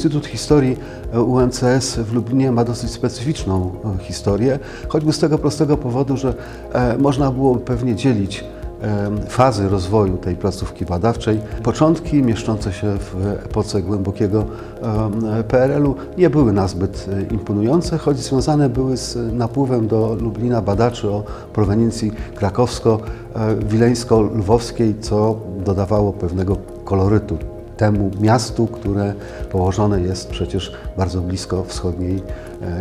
Instytut Historii UMCS w Lublinie ma dosyć specyficzną historię, choćby z tego prostego powodu, że można byłoby pewnie dzielić fazy rozwoju tej placówki badawczej. Początki mieszczące się w epoce głębokiego PRL-u nie były nazbyt imponujące, choć związane były z napływem do Lublina badaczy o proweniencji krakowsko-wileńsko-lwowskiej, co dodawało pewnego kolorytu temu miastu, które położone jest przecież bardzo blisko wschodniej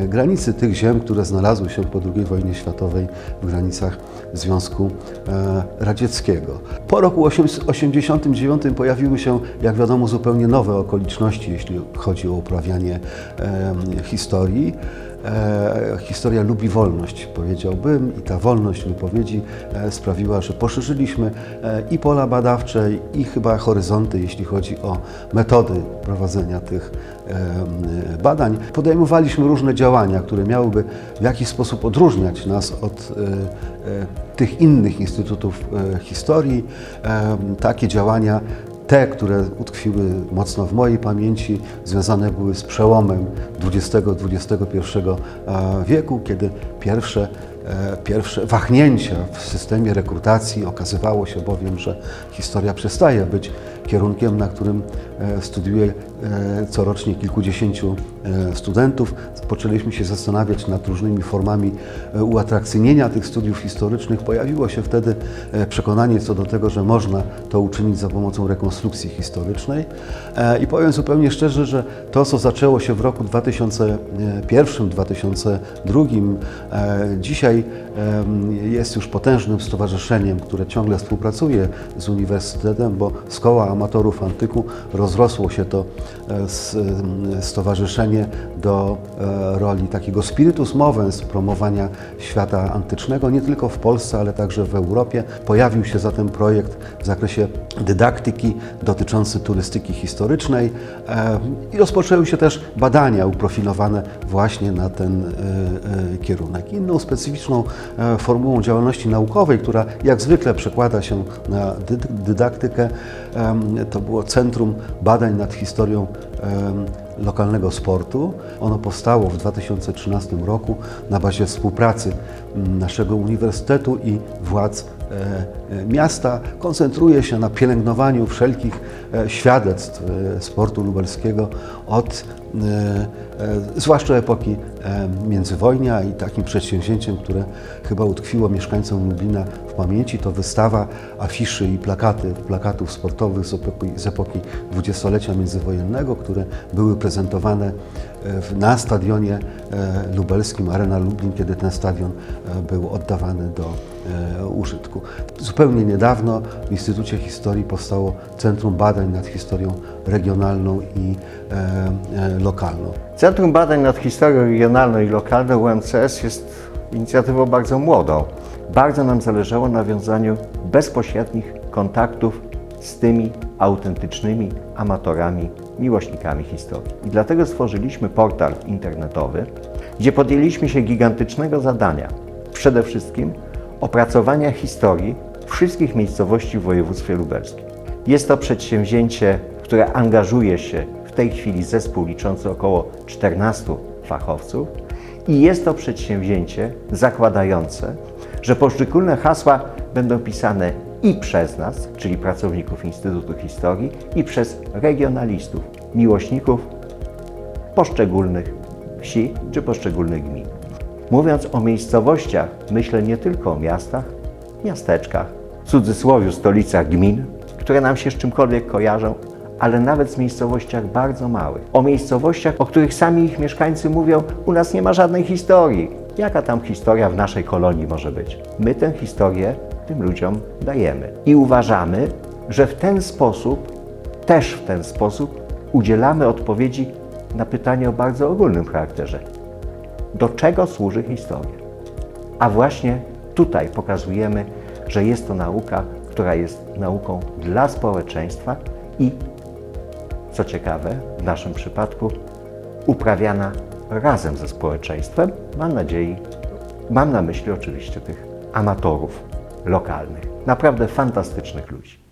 granicy tych ziem, które znalazły się po II wojnie światowej w granicach Związku Radzieckiego. Po roku 1989 pojawiły się, jak wiadomo, zupełnie nowe okoliczności, jeśli chodzi o uprawianie historii. Historia lubi wolność, powiedziałbym, i ta wolność wypowiedzi sprawiła, że poszerzyliśmy i pola badawcze, i chyba horyzonty, jeśli chodzi o metody prowadzenia tych badań. Podejmowaliśmy różne działania, które miałyby w jakiś sposób odróżniać nas od tych innych instytutów historii. Takie działania, te, które utkwiły mocno w mojej pamięci, związane były z przełomem XX-XXI wieku, kiedy pierwsze wahnięcia w systemie rekrutacji. Okazywało się bowiem, że historia przestaje być kierunkiem, na którym studiuje corocznie kilkudziesięciu studentów. Poczęliśmy się zastanawiać nad różnymi formami uatrakcyjnienia tych studiów historycznych. Pojawiło się wtedy przekonanie co do tego, że można to uczynić za pomocą rekonstrukcji historycznej. I powiem zupełnie szczerze, że to, co zaczęło się w roku 2001-2002, dzisiaj jest już potężnym stowarzyszeniem, które ciągle współpracuje z Uniwersytetem, bo z koła amatorów antyku rozrosło się to stowarzyszenie do roli takiego spiritus movens, promowania świata antycznego, nie tylko w Polsce, ale także w Europie. Pojawił się zatem projekt w zakresie dydaktyki dotyczący turystyki historycznej i rozpoczęły się też badania uprofilowane właśnie na ten kierunek. Inną specyficzną formułą działalności naukowej, która jak zwykle przekłada się na dydaktykę, to było Centrum Badań nad Historią Lokalnego Sportu. Ono powstało w 2013 roku na bazie współpracy naszego uniwersytetu i władz miasta. Koncentruje się na pielęgnowaniu wszelkich świadectw sportu lubelskiego od zwłaszcza epoki międzywojnia, i takim przedsięwzięciem, które chyba utkwiło mieszkańcom Lublina w pamięci, to wystawa afiszy i plakatów sportowych z epoki dwudziestolecia międzywojennego, które były prezentowane na stadionie lubelskim Arena Lublin, kiedy ten stadion był oddawany do użytku. Zupełnie niedawno w Instytucie Historii powstało Centrum Badań nad Historią Regionalną i Lokalną. Centrum Badań nad Historią Regionalną i Lokalną UMCS jest inicjatywą bardzo młodą. Bardzo nam zależało na nawiązaniu bezpośrednich kontaktów z tymi autentycznymi amatorami, miłośnikami historii. I dlatego stworzyliśmy portal internetowy, gdzie podjęliśmy się gigantycznego zadania. Przede wszystkim opracowania historii wszystkich miejscowości w województwie lubelskim. Jest to przedsięwzięcie, które angażuje się w tej chwili zespół liczący około 14 fachowców i jest to przedsięwzięcie zakładające, że poszczególne hasła będą pisane i przez nas, czyli pracowników Instytutu Historii, i przez regionalistów, miłośników poszczególnych wsi czy poszczególnych gmin. Mówiąc o miejscowościach, myślę nie tylko o miastach, miasteczkach, w cudzysłowie stolicach gmin, które nam się z czymkolwiek kojarzą, ale nawet z miejscowościach bardzo małych. O miejscowościach, o których sami ich mieszkańcy mówią, u nas nie ma żadnej historii. Jaka tam historia w naszej kolonii może być? My tę historię tym ludziom dajemy. I uważamy, że w ten sposób udzielamy odpowiedzi na pytanie o bardzo ogólnym charakterze. Do czego służy historia? A właśnie tutaj pokazujemy, że jest to nauka, która jest nauką dla społeczeństwa i, co ciekawe, w naszym przypadku uprawiana razem ze społeczeństwem. Mam na myśli oczywiście tych amatorów lokalnych, naprawdę fantastycznych ludzi.